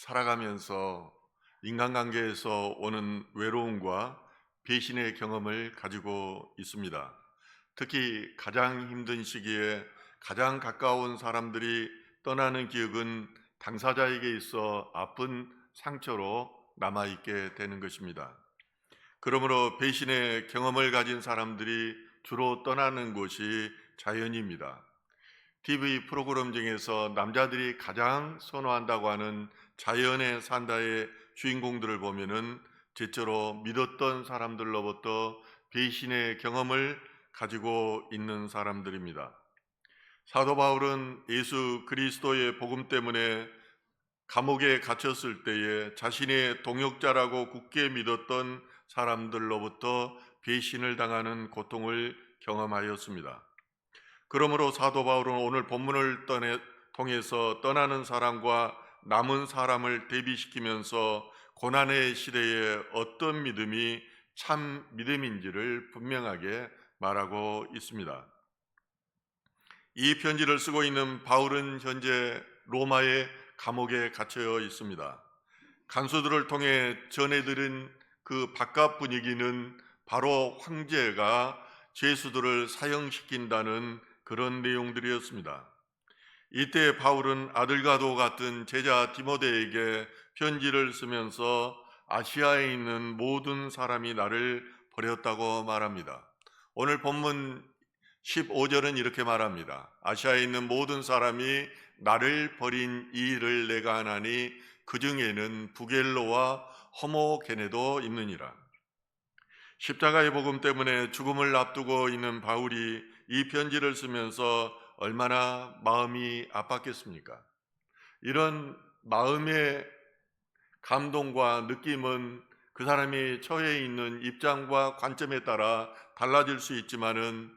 살아가면서 인간관계에서 오는 외로움과 배신의 경험을 가지고 있습니다. 특히 가장 힘든 시기에 가장 가까운 사람들이 떠나는 기억은 당사자에게 있어 아픈 상처로 남아있게 되는 것입니다. 그러므로 배신의 경험을 가진 사람들이 주로 떠나는 곳이 자연입니다. TV 프로그램 중에서 남자들이 가장 선호한다고 하는 자연의 산다의 주인공들을 보면은 제처로 믿었던 사람들로부터 배신의 경험을 가지고 있는 사람들입니다. 사도 바울은 예수 그리스도의 복음 때문에 감옥에 갇혔을 때에 자신의 동역자라고 굳게 믿었던 사람들로부터 배신을 당하는 고통을 경험하였습니다. 그러므로 사도 바울은 오늘 본문을 통해서 떠나는 사람과 남은 사람을 대비시키면서 고난의 시대에 어떤 믿음이 참 믿음인지를 분명하게 말하고 있습니다. 이 편지를 쓰고 있는 바울은 현재 로마의 감옥에 갇혀 있습니다. 간수들을 통해 전해들은 그 바깥 분위기는 바로 황제가 죄수들을 사형시킨다는 그런 내용들이었습니다. 이때 바울은 아들과도 같은 제자 디모데에게 편지를 쓰면서 아시아에 있는 모든 사람이 나를 버렸다고 말합니다. 오늘 본문 15절은 이렇게 말합니다. 아시아에 있는 모든 사람이 나를 버린 이 일을 내가 하나니 그 중에는 부겔로와 허모게네도 있느니라. 십자가의 복음 때문에 죽음을 앞두고 있는 바울이 이 편지를 쓰면서 얼마나 마음이 아팠겠습니까? 이런 마음의 감동과 느낌은 그 사람이 처해 있는 입장과 관점에 따라 달라질 수 있지만은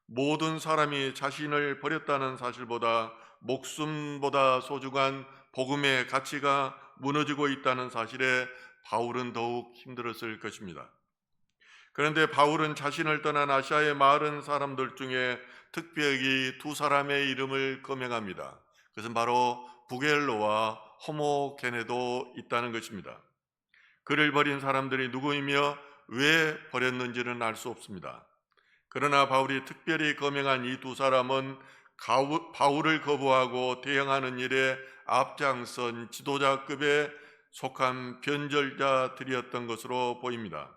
모든 사람이 자신을 버렸다는 사실보다 목숨보다 소중한 복음의 가치가 무너지고 있다는 사실에 바울은 더욱 힘들었을 것입니다. 그런데 바울은 자신을 떠난 아시아의 많은 사람들 중에 특별히 두 사람의 이름을 거명합니다. 그것은 바로 부겔로와 호모게네도 있다는 것입니다. 그를 버린 사람들이 누구이며 왜 버렸는지는 알 수 없습니다. 그러나 바울이 특별히 거명한 이 두 사람은 바울을 거부하고 대항하는 일에 앞장선 지도자급에 속한 변절자들이었던 것으로 보입니다.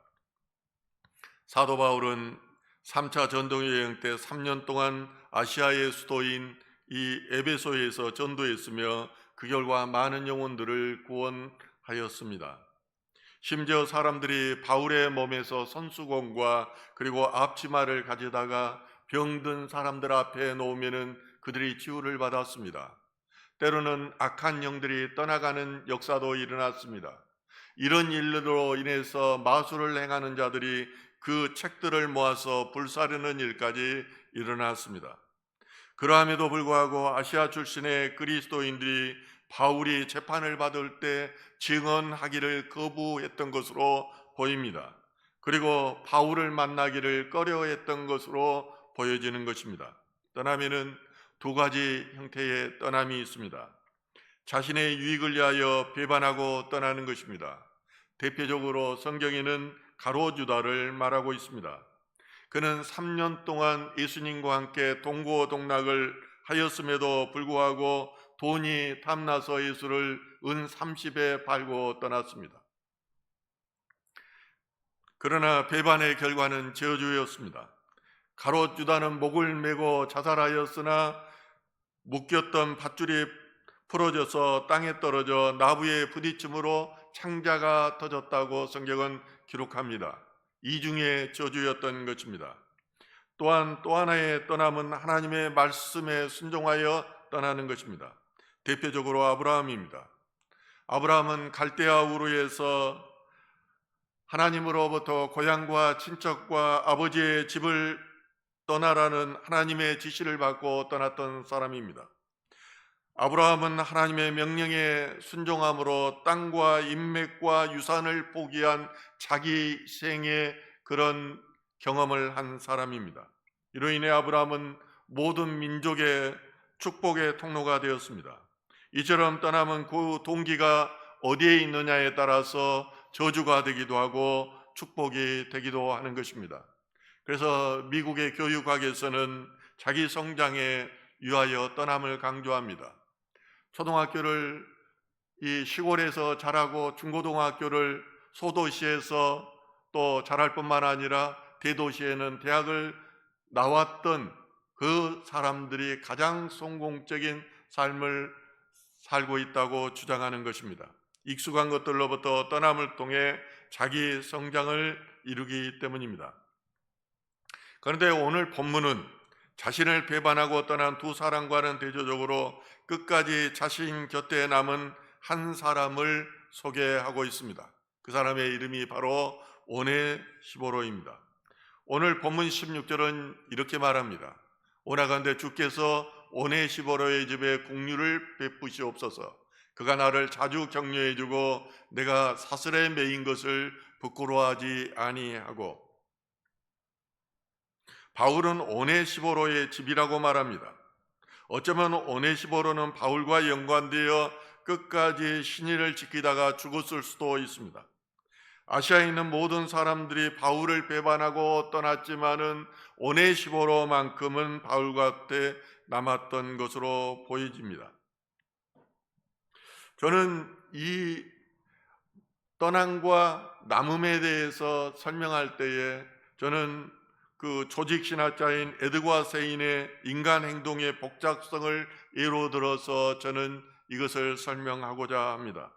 사도 바울은 3차 전도여행 때 3년 동안 아시아의 수도인 이 에베소에서 전도했으며 그 결과 많은 영혼들을 구원하였습니다. 심지어 사람들이 바울의 몸에서 손수건과 그리고 앞치마를 가져다가 병든 사람들 앞에 놓으면 그들이 치유를 받았습니다. 때로는 악한 영들이 떠나가는 역사도 일어났습니다. 이런 일로 인해서 마술을 행하는 자들이 그 책들을 모아서 불사르는 일까지 일어났습니다. 그러함에도 불구하고 아시아 출신의 그리스도인들이 바울이 재판을 받을 때 증언하기를 거부했던 것으로 보입니다. 그리고 바울을 만나기를 꺼려했던 것으로 보여지는 것입니다. 떠나면은 두 가지 형태의 떠남이 있습니다. 자신의 유익을 위하여 배반하고 떠나는 것입니다. 대표적으로 성경에는 가롯유다를 말하고 있습니다. 그는 3년 동안 예수님과 함께 동고동락을 하였음에도 불구하고 돈이 탐나서 예수를 은 30에 팔고 떠났습니다. 그러나 배반의 결과는 저주였습니다. 가롯유다는 목을 메고 자살하였으나 묶였던 밧줄이 풀어져서 땅에 떨어져 나무에 부딪힘으로 창자가 터졌다고 성경은 기록합니다. 이중의 저주였던 것입니다. 또한 또 하나의 떠남은 하나님의 말씀에 순종하여 떠나는 것입니다. 대표적으로 아브라함입니다. 아브라함은 갈대아 우르에서 하나님으로부터 고향과 친척과 아버지의 집을 떠나라는 하나님의 지시를 받고 떠났던 사람입니다. 아브라함은 하나님의 명령에 순종함으로 땅과 인맥과 유산을 포기한 자기 생의 그런 경험을 한 사람입니다. 이로 인해 아브라함은 모든 민족의 축복의 통로가 되었습니다. 이처럼 떠남은 그 동기가 어디에 있느냐에 따라서 저주가 되기도 하고 축복이 되기도 하는 것입니다. 그래서 미국의 교육학에서는 자기 성장에 위하여 떠남을 강조합니다. 초등학교를 이 시골에서 자라고 중고등학교를 소도시에서 또 자랄 뿐만 아니라 대도시에는 대학을 나왔던 그 사람들이 가장 성공적인 삶을 살고 있다고 주장하는 것입니다. 익숙한 것들로부터 떠남을 통해 자기 성장을 이루기 때문입니다. 그런데 오늘 본문은 자신을 배반하고 떠난 두 사람과는 대조적으로 끝까지 자신 곁에 남은 한 사람을 소개하고 있습니다. 그 사람의 이름이 바로 오네시보로입니다. 오늘 본문 16절은 이렇게 말합니다. 오나간대 주께서 오네시보로의 집에 국류를 베푸시옵소서. 그가 나를 자주 격려해주고 내가 사슬에 매인 것을 부끄러워하지 아니하고. 바울은 오네시보로의 집이라고 말합니다. 어쩌면 오네시보로는 바울과 연관되어 끝까지 신의를 지키다가 죽었을 수도 있습니다. 아시아에 있는 모든 사람들이 바울을 배반하고 떠났지만은 오네시보로만큼은 바울 곁에 남았던 것으로 보여집니다. 저는 이 떠남과 남음에 대해서 설명할 때에 저는 그 조직신학자인 에드과 세인의 인간 행동의 복잡성을 예로 들어서 저는 이것을 설명하고자 합니다.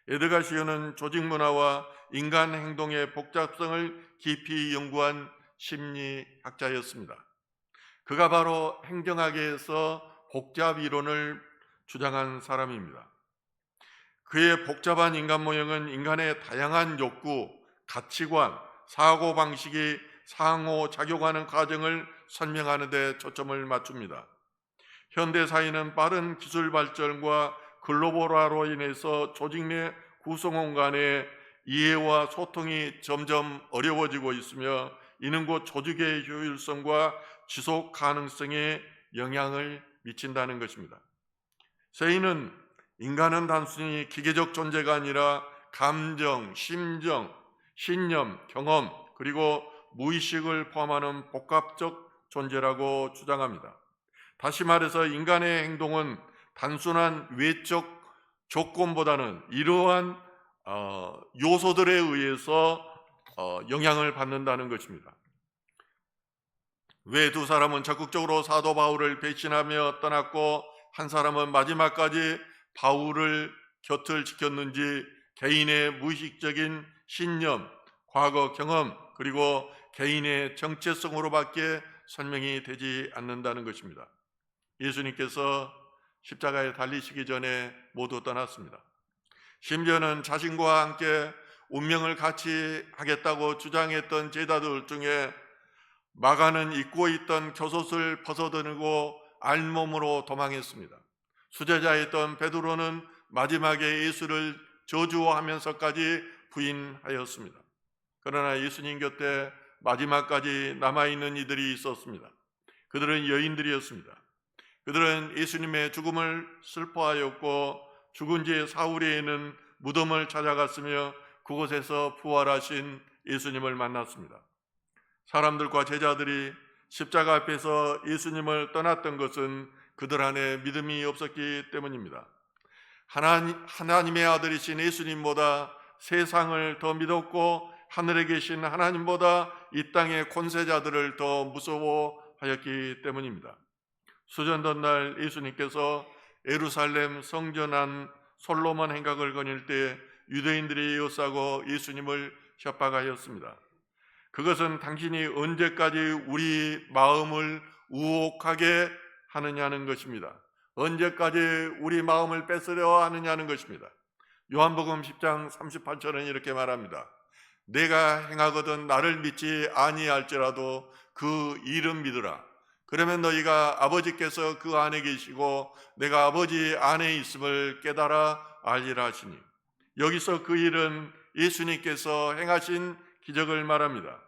에드가 시온은 조직 문화와 인간 행동의 복잡성을 깊이 연구한 심리학자였습니다. 그가 바로 행정학에서 복잡 이론을 주장한 사람입니다. 그의 복잡한 인간 모형은 인간의 다양한 욕구, 가치관, 사고방식이 상호작용하는 과정을 설명하는 데 초점을 맞춥니다. 현대 사회는 빠른 기술 발전과 글로벌화로 인해서 조직 내 구성원 간의 이해와 소통이 점점 어려워지고 있으며 이는 곧 조직의 효율성과 지속 가능성에 영향을 미친다는 것입니다. 세인은 인간은 단순히 기계적 존재가 아니라 감정, 심정, 신념, 경험, 그리고 무의식을 포함하는 복합적 존재라고 주장합니다. 다시 말해서 인간의 행동은 단순한 외적 조건보다는 이러한 요소들에 의해서 영향을 받는다는 것입니다. 왜 두 사람은 적극적으로 사도 바울을 배신하며 떠났고 한 사람은 마지막까지 바울을 곁을 지켰는지 개인의 무의식적인 신념, 과거 경험, 그리고 개인의 정체성으로밖에 설명이 되지 않는다는 것입니다. 예수님께서 십자가에 달리시기 전에 모두 떠났습니다. 심지어는 자신과 함께 운명을 같이 하겠다고 주장했던 제자들 중에 마가는 입고 있던 겉옷을 벗어드고 알몸으로 도망했습니다. 수제자였던 베드로는 마지막에 예수를 저주하면서까지 부인하였습니다. 그러나 예수님 곁에 마지막까지 남아있는 이들이 있었습니다. 그들은 여인들이었습니다. 그들은 예수님의 죽음을 슬퍼하였고 죽은 지 사흘에는 무덤을 찾아갔으며 그곳에서 부활하신 예수님을 만났습니다. 사람들과 제자들이 십자가 앞에서 예수님을 떠났던 것은 그들 안에 믿음이 없었기 때문입니다. 하나님의 아들이신 예수님보다 세상을 더 믿었고 하늘에 계신 하나님보다 이 땅의 권세자들을 더 무서워하였기 때문입니다. 수전 전날 예수님께서 예루살렘 성전 안 솔로몬 행각을 거닐 때 유대인들이 에워싸고 예수님을 협박하였습니다. 그것은 당신이 언제까지 우리 마음을 우혹하게 하느냐는 것입니다. 언제까지 우리 마음을 뺏으려 하느냐는 것입니다. 요한복음 10장 38절은 이렇게 말합니다. 내가 행하거든 나를 믿지 아니할지라도 그 이름 믿으라. 그러면 너희가 아버지께서 그 안에 계시고 내가 아버지 안에 있음을 깨달아 알리라 하시니. 여기서 그 일은 예수님께서 행하신 기적을 말합니다.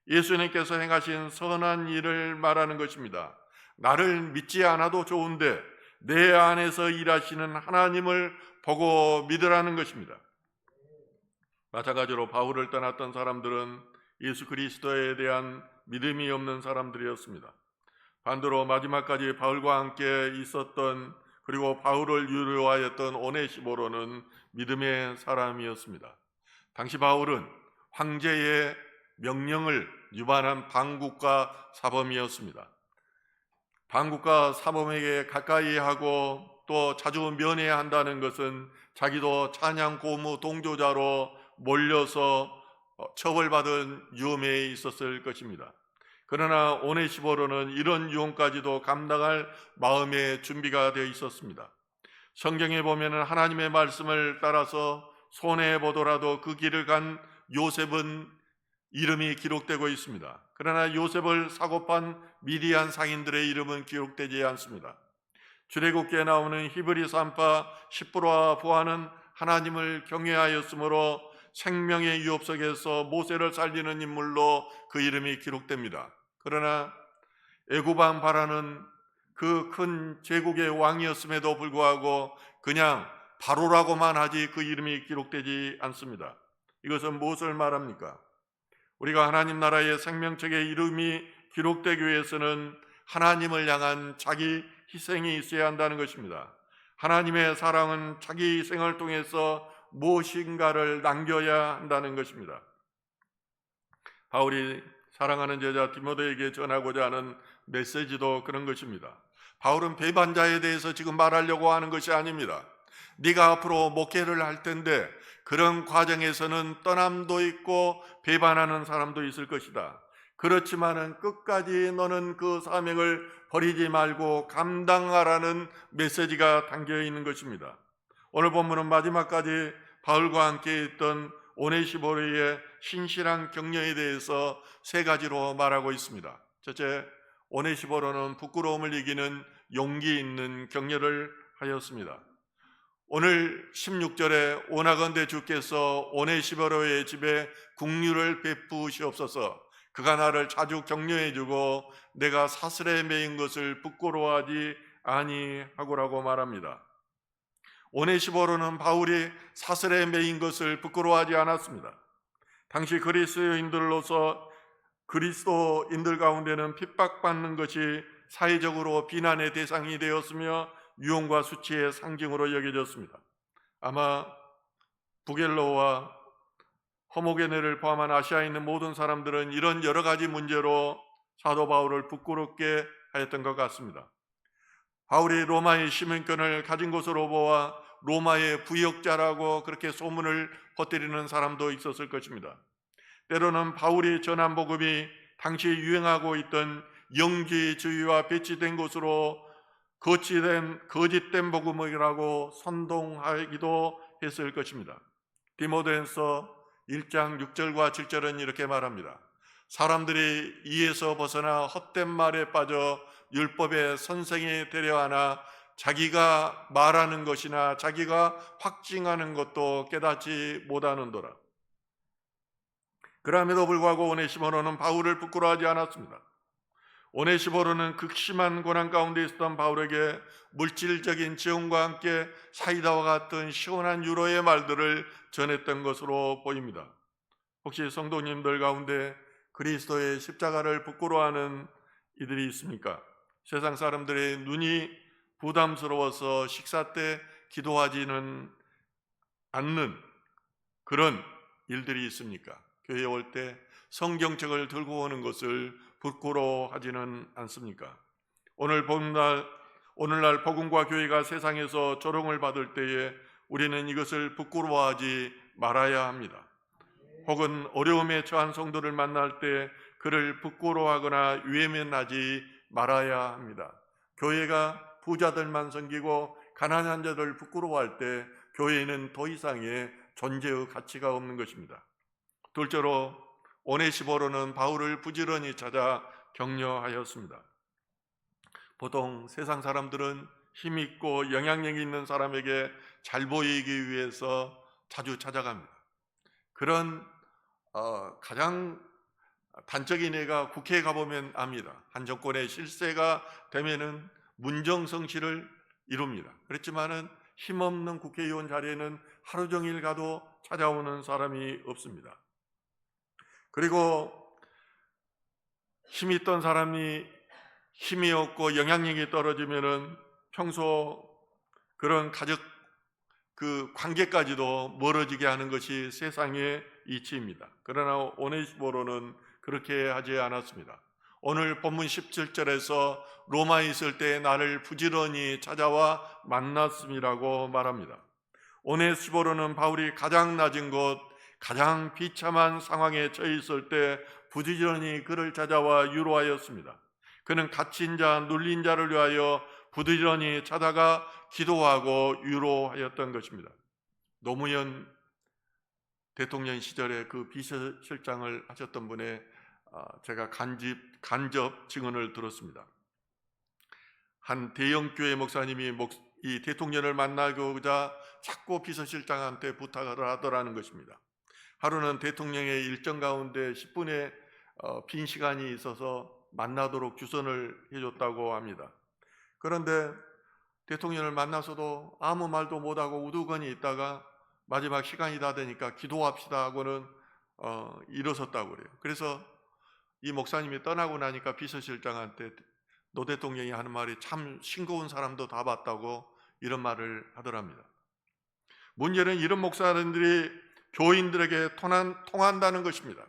예수님께서 행하신 선한 일을 말하는 것입니다. 나를 믿지 않아도 좋은데 내 안에서 일하시는 하나님을 보고 믿으라는 것입니다. 마찬가지로 바울을 떠났던 사람들은 예수 그리스도에 대한 믿음이 없는 사람들이었습니다. 반대로 마지막까지 바울과 함께 있었던, 그리고 바울을 유료하였던 오네시모로는 믿음의 사람이었습니다. 당시 바울은 황제의 명령을 위반한 반국가 사범이었습니다. 반국가 사범에게 가까이 하고 또 자주 면회해야 한다는 것은 자기도 찬양 고무 동조자로 몰려서 처벌받은 위험에 있었을 것입니다. 그러나 오네시모로는 이런 유혹까지도 감당할 마음의 준비가 되어 있었습니다. 성경에 보면 하나님의 말씀을 따라서 손해 보더라도 그 길을 간 요셉은 이름이 기록되고 있습니다. 그러나 요셉을 사고판 미디안 상인들의 이름은 기록되지 않습니다. 출애굽기에 나오는 히브리 산파 시므로와 부하는 하나님을 경외하였으므로 생명의 유업 속에서 모세를 살리는 인물로 그 이름이 기록됩니다. 그러나 애굽 왕 바라는 그 큰 제국의 왕이었음에도 불구하고 그냥 바로라고만 하지 그 이름이 기록되지 않습니다. 이것은 무엇을 말합니까? 우리가 하나님 나라의 생명책의 이름이 기록되기 위해서는 하나님을 향한 자기 희생이 있어야 한다는 것입니다. 하나님의 사랑은 자기 희생을 통해서 무엇인가를 남겨야 한다는 것입니다. 바울이 사랑하는 제자 디모데에게 전하고자 하는 메시지도 그런 것입니다. 바울은 배반자에 대해서 지금 말하려고 하는 것이 아닙니다. 네가 앞으로 목회를 할 텐데 그런 과정에서는 떠남도 있고 배반하는 사람도 있을 것이다. 그렇지만은 끝까지 너는 그 사명을 버리지 말고 감당하라는 메시지가 담겨 있는 것입니다. 오늘 본문은 마지막까지 바울과 함께 있던 오네시모로의 신실한 격려에 대해서 세 가지로 말하고 있습니다. 첫째, 오네시모로는 부끄러움을 이기는 용기 있는 격려를 하였습니다. 오늘 16절에 오나건대 주께서 오네시모로의 집에 국류를 베푸시옵소서. 그가 나를 자주 격려해주고 내가 사슬에 매인 것을 부끄러워하지 아니하고라고 말합니다. 오네시모로는 바울이 사슬에 매인 것을 부끄러워하지 않았습니다. 당시 그리스도인들로서 그리스도인들 가운데는 핍박받는 것이 사회적으로 비난의 대상이 되었으며 유혹과 수치의 상징으로 여겨졌습니다. 아마 부겔로와 호모게네를 포함한 아시아에 있는 모든 사람들은 이런 여러 가지 문제로 사도 바울을 부끄럽게 하였던 것 같습니다. 바울이 로마의 시민권을 가진 것으로 보아 로마의 부역자라고 그렇게 소문을 퍼뜨리는 사람도 있었을 것입니다. 때로는 바울이 전한 복음이 당시 유행하고 있던 영지주의와 배치된 것으로 거짓된 복음이라고 선동하기도 했을 것입니다. 디모데전서 1장 6절과 7절은 이렇게 말합니다. 사람들이 이에서 벗어나 헛된 말에 빠져 율법의 선생이 되려 하나 자기가 말하는 것이나 자기가 확증하는 것도 깨닫지 못하는도라. 그럼에도 불구하고 오네시모로는 바울을 부끄러워하지 않았습니다. 오네시모로는 극심한 고난 가운데 있었던 바울에게 물질적인 지원과 함께 사이다와 같은 시원한 유로의 말들을 전했던 것으로 보입니다. 혹시 성도님들 가운데 그리스도의 십자가를 부끄러워하는 이들이 있습니까? 세상 사람들의 눈이 부담스러워서 식사 때 기도하지는 않는 그런 일들이 있습니까? 교회에 올 때 성경책을 들고 오는 것을 부끄러워하지는 않습니까? 오늘날 복음과 교회가 세상에서 조롱을 받을 때에 우리는 이것을 부끄러워하지 말아야 합니다. 혹은 어려움에 처한 성도를 만날 때 그를 부끄러워하거나 외면하지 말아야 합니다. 교회가 부자들만 섬기고 가난한 자들을 부끄러워할 때 교회에는 더 이상의 존재의 가치가 없는 것입니다. 둘째로 오네시모로는 바울을 부지런히 찾아 격려하였습니다. 보통 세상 사람들은 힘있고 영향력이 있는 사람에게 잘 보이기 위해서 자주 찾아갑니다. 그런 가장 단적인 예가 국회에 가보면 압니다. 한 정권의 실세가 되면은 문정성 씨를 이룹니다. 그렇지만은 힘없는 국회의원 자리에는 하루 종일 가도 찾아오는 사람이 없습니다. 그리고 힘이 있던 사람이 힘이 없고 영향력이 떨어지면은 평소 그런 가족 그 관계까지도 멀어지게 하는 것이 세상의 이치입니다. 그러나 오네시모로는 그렇게 하지 않았습니다. 오늘 본문 17절에서 로마에 있을 때 나를 부지런히 찾아와 만났음이라고 말합니다. 오네시모로는 바울이 가장 낮은 곳, 가장 비참한 상황에 처해 있을 때 부지런히 그를 찾아와 위로하였습니다. 그는 갇힌 자, 눌린 자를 위하여 부지런히 찾아가 기도하고 위로하였던 것입니다. 노무현 대통령 시절에 그 비서실장을 하셨던 분의 제가 간접 증언을 들었습니다. 한 대형교회 목사님이 이 대통령을 만나고자 자꾸 비서실장한테 부탁을 하더라는 것입니다. 하루는 대통령의 일정 가운데 10분의 빈 시간이 있어서 만나도록 주선을 해줬다고 합니다. 그런데 대통령을 만나서도 아무 말도 못하고 우두커니 있다가 마지막 시간이 다 되니까 기도합시다 하고는 일어섰다고 그래요. 그래서 이 목사님이 떠나고 나니까 비서실장한테 노 대통령이 하는 말이 참 싱거운 사람도 다 봤다고 이런 말을 하더랍니다. 문제는 이런 목사님들이 교인들에게 통한다는 것입니다.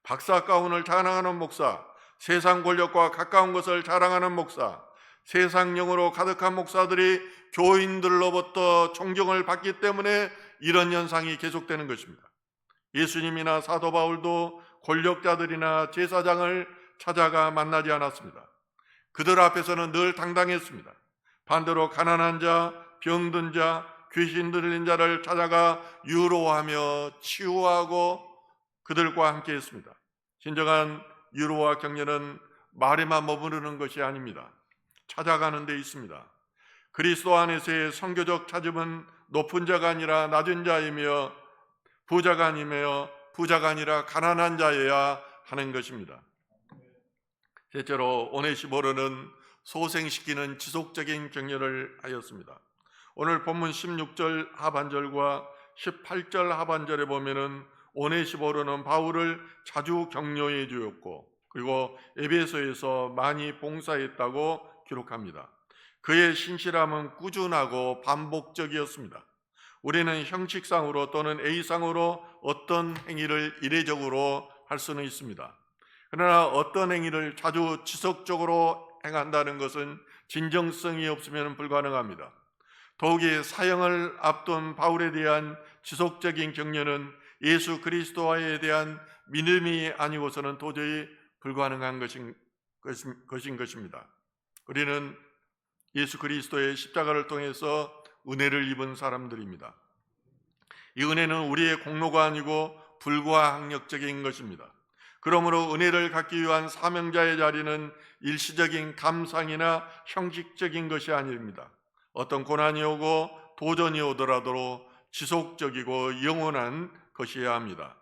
박사 가운을 자랑하는 목사, 세상 권력과 가까운 것을 자랑하는 목사, 세상령으로 가득한 목사들이 교인들로부터 존경을 받기 때문에 이런 현상이 계속되는 것입니다. 예수님이나 사도 바울도 권력자들이나 제사장을 찾아가 만나지 않았습니다. 그들 앞에서는 늘 당당했습니다. 반대로 가난한 자, 병든 자, 귀신 들린 자를 찾아가 위로하며 치유하고 그들과 함께 했습니다. 진정한 위로와 격려는 말에만 머무르는 것이 아닙니다. 찾아가는 데 있습니다. 그리스도 안에서의 선교적 찾음은 높은 자가 아니라 낮은 자이며 부자가 아니라 가난한 자여야 하는 것입니다. 셋째로 오네시모로는 소생시키는 지속적인 격려를 하였습니다. 오늘 본문 16절 하반절과 18절 하반절에 보면은 오네시모로는 바울을 자주 격려해 주었고 그리고 에베소에서 많이 봉사했다고 기록합니다. 그의 신실함은 꾸준하고 반복적이었습니다. 우리는 형식상으로 또는 A상으로 어떤 행위를 이례적으로 할 수는 있습니다. 그러나 어떤 행위를 자주 지속적으로 행한다는 것은 진정성이 없으면 불가능합니다. 더욱이 사형을 앞둔 바울에 대한 지속적인 격려는 예수 그리스도에 대한 믿음이 아니고서는 도저히 불가능한 것인 것입니다. 우리는 예수 그리스도의 십자가를 통해서 은혜를 입은 사람들입니다. 이 은혜는 우리의 공로가 아니고 불가항력적인 것입니다. 그러므로 은혜를 갖기 위한 사명자의 자리는 일시적인 감상이나 형식적인 것이 아닙니다. 어떤 고난이 오고 도전이 오더라도 지속적이고 영원한 것이어야 합니다.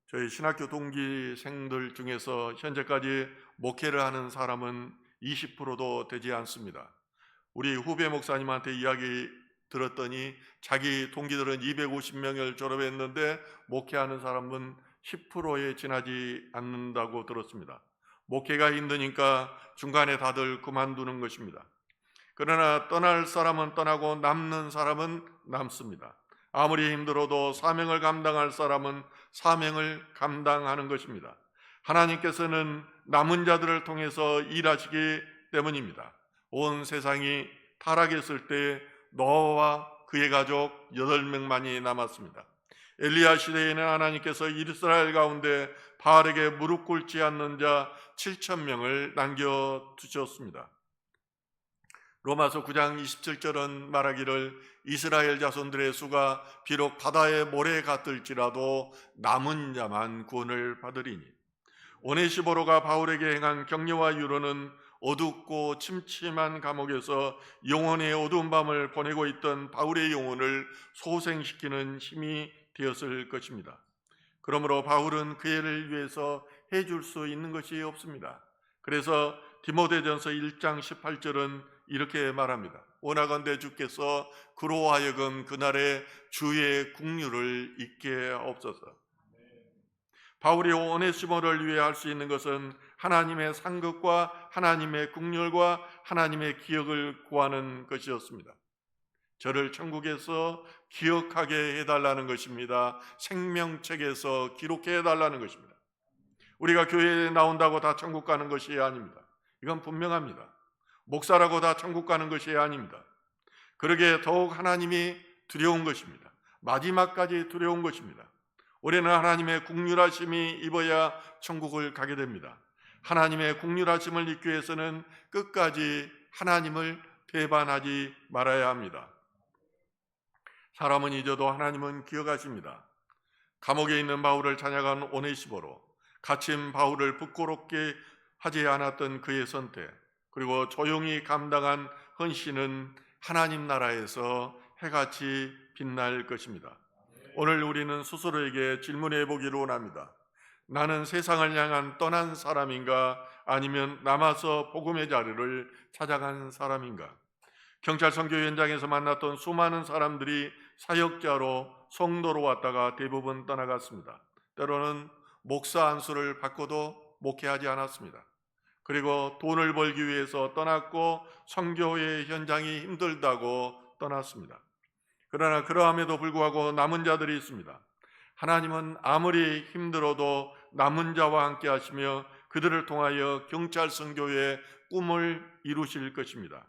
저희 신학교 동기생들 중에서 현재까지 목회를 하는 사람은 20%도 되지 않습니다. 우리 후배 목사님한테 이야기 들었더니 자기 동기들은 250명을 졸업했는데 목회하는 사람은 10%에 지나지 않는다고 들었습니다. 목회가 힘드니까 중간에 다들 그만두는 것입니다. 그러나 떠날 사람은 떠나고 남는 사람은 남습니다. 아무리 힘들어도 사명을 감당할 사람은 사명을 감당하는 것입니다. 하나님께서는 남은 자들을 통해서 일하시기 때문입니다. 온 세상이 타락했을 때 노아와 그의 가족 8명만이 남았습니다. 엘리야 시대에는 하나님께서 이스라엘 가운데 바알에게 무릎 꿇지 않는 자 7,000명을 남겨두셨습니다. 로마서 9장 27절은 말하기를 이스라엘 자손들의 수가 비록 바다의 모래에 같을지라도 남은 자만 구원을 받으리니. 오네시모로가 바울에게 행한 격려와 위로는 어둡고 침침한 감옥에서 영혼의 어두운 밤을 보내고 있던 바울의 영혼을 소생시키는 힘이 되었을 것입니다. 그러므로 바울은 그 애를 위해서 해줄 수 있는 것이 없습니다. 그래서 디모데전서 1장 18절은 이렇게 말합니다. 원하건대 주께서 그로 하여금 그날의 주의 국류를 잊게 없소서. 바울이 오네시모를 위해 할 수 있는 것은 하나님의 상급과 하나님의 국률과 하나님의 기억을 구하는 것이었습니다. 저를 천국에서 기억하게 해달라는 것입니다. 생명책에서 기록해 해달라는 것입니다. 우리가 교회에 나온다고 다 천국 가는 것이 아닙니다. 이건 분명합니다. 목사라고 다 천국 가는 것이 아닙니다. 그러기에 더욱 하나님이 두려운 것입니다. 마지막까지 두려운 것입니다. 우리는 하나님의 국률하심이 입어야 천국을 가게 됩니다. 하나님의 국률하심을 잊기 위해서는 끝까지 하나님을 배반하지 말아야 합니다. 사람은 잊어도 하나님은 기억하십니다. 감옥에 있는 바울을 찬양한 오네시모로 갇힌 바울을 부끄럽게 하지 않았던 그의 선택, 그리고 조용히 감당한 헌신은 하나님 나라에서 해같이 빛날 것입니다. 오늘 우리는 스스로에게 질문해 보기를 원합니다. 나는 세상을 향한 떠난 사람인가, 아니면 남아서 복음의 자리를 찾아간 사람인가? 경찰 선교 현장에서 만났던 수많은 사람들이 사역자로 성도로 왔다가 대부분 떠나갔습니다. 때로는 목사 안수를 받고도 목회하지 않았습니다. 그리고 돈을 벌기 위해서 떠났고 선교의 현장이 힘들다고 떠났습니다. 그러나 그러함에도 불구하고 남은 자들이 있습니다. 하나님은 아무리 힘들어도 남은 자와 함께 하시며 그들을 통하여 경찰 선교의 꿈을 이루실 것입니다.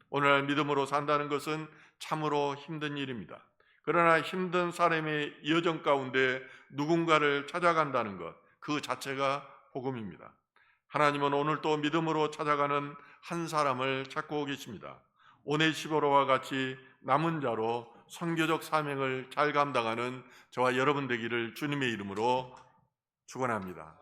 오늘날 믿음으로 산다는 것은 참으로 힘든 일입니다. 그러나 힘든 삶의 여정 가운데 누군가를 찾아간다는 것, 그 자체가 복음입니다. 하나님은 오늘 또 믿음으로 찾아가는 한 사람을 찾고 계십니다. 오네시모로와 같이 남은 자로 선교적 사명을 잘 감당하는 저와 여러분 되기를 주님의 이름으로 축원합니다.